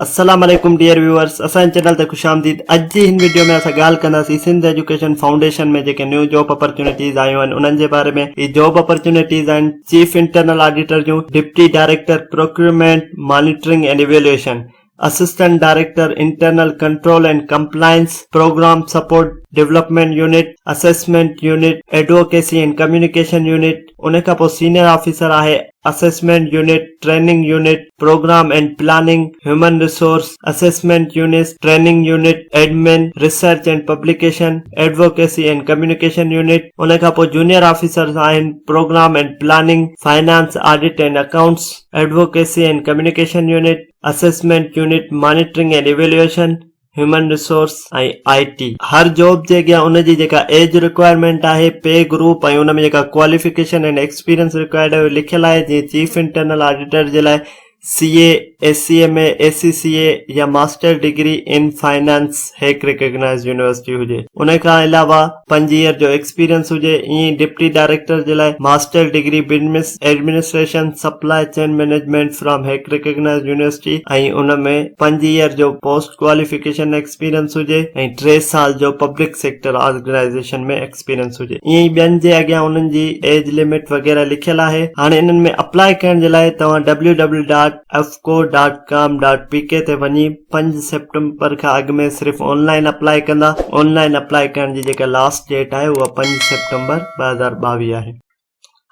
अस्सलाम वालेकुम dear viewers, असां चैनल ते खुशामदीद। अज जी हिन वीडियो में असां ॻाल्हि कंदासीं सिंध एजुकेशन फाउंडेशन में जेके न्यू जॉब अपॉर्चुनिटीज़ आयूं आहिनि उन्हनि जे बारे में। ही जॉब अपॉर्चुनिटीज़ आहिनि चीफ इंटरनल ऑडिटर जूं, deputy director procurement monitoring and evaluation, Assistant Director Internal Control and Compliance, Program Support Development Unit, Assessment Unit, Advocacy and Communication Unit, उन खां पोइ Senior Officer आहे Assessment Unit, Training Unit, Program and Planning, Human Resource, Assessment Unit, Training Unit, Admin, Research and Publication, Advocacy and Communication Unit, उन खां पोइ Junior Officers आहिनि Program and Planning, Finance, Audit and Accounts, Advocacy and Communication Unit, Assessment Unit, Monitoring and Evaluation, human resource ऐं IT। हर job जे अॻियां उन जी जेका age requirement आहे, पे ग्रुप ऐं उन में जेका क्वालिफिकेशन एंड एक्सपीरियंस रिक्वायर्ड आहे लिखियल आहे। जीअं चीफ इंटरनल ऑडिटर जे लाइ CA, ACMA, ACCA या मास्टर डिग्री इन फाइनेंस हेक रिकॉग्नाइज्ड यूनिवर्सिटी हुजे। उन खां अलावा 5 ईयर जो एक्सपीरियंस हुजे। ईअं डिप्टी डायरेक्टर जे लाइ master degree business administration supply chain management from हेक रिकॉग्नाइज्ड यूनिवर्सिटी ऐं उन में 5 ईयर जो पोस्ट क्वालिफिकेशन एक्सपीरियंस हुजे ऐं 3 साल जो पब्लिक सेक्टर ऑर्गेनाइजेशन में एक्सपीरियंस हुजे। ईअं ई ॿियनि जे अॻियां उन्हनि जी एज लिमिट वग़ैरह लिखियल आहे। हाणे इन्हनि में अप्लाई करण जे लाइ तव्हां www.fco.com.pk ते वञी 5 सेप्टेम्बर खां अॻु में सिर्फ़ ऑनलाइन अप्लाई कंदा। ऑनलाइन अप्लाई करण जी जेका लास्ट डेट आहे उहा 5 सेप्टेम्बर 2022 आहे।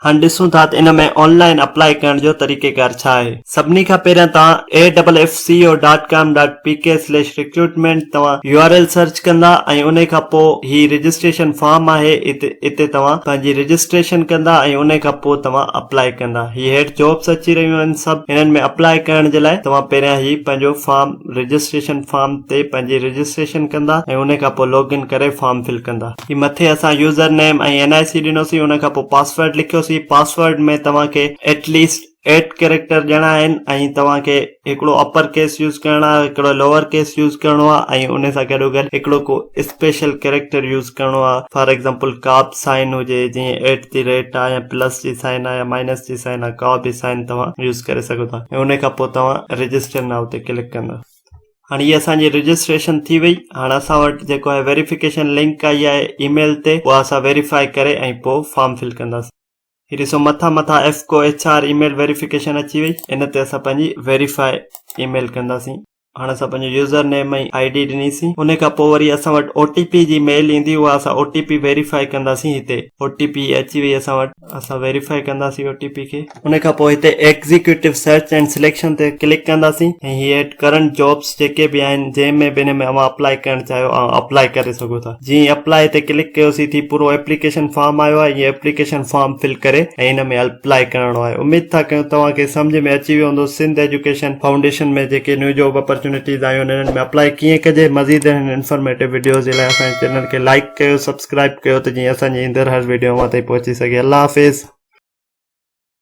हाणे ॾिसूं था त इन में ऑनलाइन अप्लाई करण जो तरीक़ेकार छा आहे। सभिनी खां पहिरियां तव्हां AFFCO.com.pk/recruitment तव्हां URL सर्च कंदा ऐं उन खां पोइ ही रजिस्ट्रेशन फॉर्म आहे, इते तव्हां पंहिंजी रजिस्ट्रेशन कंदा ऐं उन खां पोइ तव्हां अप्लाई कंदा। ही हेठि जॉब्स अची रहियूं आहिनि सभु। इन्हनि में अप्लाई करण जे लाइ तव्हां पहिरियां ही पंहिंजो फॉर्म रजिस्ट्रेशन फॉर्म ते पंहिंजी रजिस्ट्रेशन कंदा ऐं उन खां पोइ लॉगिन करे फॉर्म फिल कंदा। ही मथे असां यूज़र नेम ऐं NIC ॾिनोसीं, उन खां पोइ पासवर्ड लिखियोसीं। पासवर्ड में तव्हांखे एटलीस्ट 8 कैरेक्टर ॾियणा आहिनि ऐं तव्हांखे हिकिड़ो अपर केस यूज़ करणो आहे, हिकिड़ो लोअर केस यूज़ करणो आहे ऐं उन सां गॾोगॾु हिकिड़ो को स्पेशल कैरेक्टर यूज़ करणो आहे। फॉर एग्जांपल का बि साइन हुजे, जीअं @ आहे या प्लस जी साइन आहे या माइनस जी साइन आहे, का बि साइन तव्हां यूज़ करे सघो था ऐं उन खां पोइ तव्हां रजिस्टर नाउ ते क्लिक कंदा। हाणे हीअ असांजी रजिस्ट्रेशन थी वई। हाणे असां वटि जेको आहे वेरिफिकेशन लिंक आई आहे ईमेल ते, उहा असां वेरीफाई करे ऐं पोइ फॉर्म फिल कंदासीं। ही ॾिसो मथां FCO HR ईमेल वेरिफिकेशन अची वई। इन ते असां पंहिंजी वेरीफाई ईमेल कंदासीं। हाणे असां पंहिंजो यूज़र नेम ऐं ID ॾिनीसीं। उन खां पोइ वरी असां वटि OTP जी मेल ईंदी, उहा असां OTP वेरीफाई कंदासीं। हिते OTP अची वई असां वटि, असां वेरीफाई कंदासीं OTP खे। उन खां पोइ हिते एग्जीक्यूटिव सर्च एंड सिलेक्शन ते क्लिक कंदासीं ऐं हीअ करंट जॉब्स जेके बि आहिनि जंहिंमें बि इन में अवां अप्लाई करणु चाहियो अप्लाई करे सघो था। जीअं अप्लाई ते क्लिक कयोसीं थी पूरो एप्लीकेशन फॉर्म आयो आहे। हीअ एप्लीकेशन फॉर्म फिल करे ऐं इन में अप्लाई करणो आहे। उमेद था कयूं तव्हांखे सम्झ में अची वियो हूंदो सिंध एजुकेशन फाउंडेशन में जेके न्यू जॉब अपॉर्चुनिटीज़ आयूं आहिनि इन्हनि में अप्लाई कीअं कजे। मज़ीद इंफॉर्मेटिव वीडियोज़ जे लाइ असांजे चैनल खे लाइक कयो, सब्सक्राइब कयो त जीअं असांजी ईंदड़ हर वीडियो मां ताईं पहुची सघे। अल्लाह हाफ़िज़।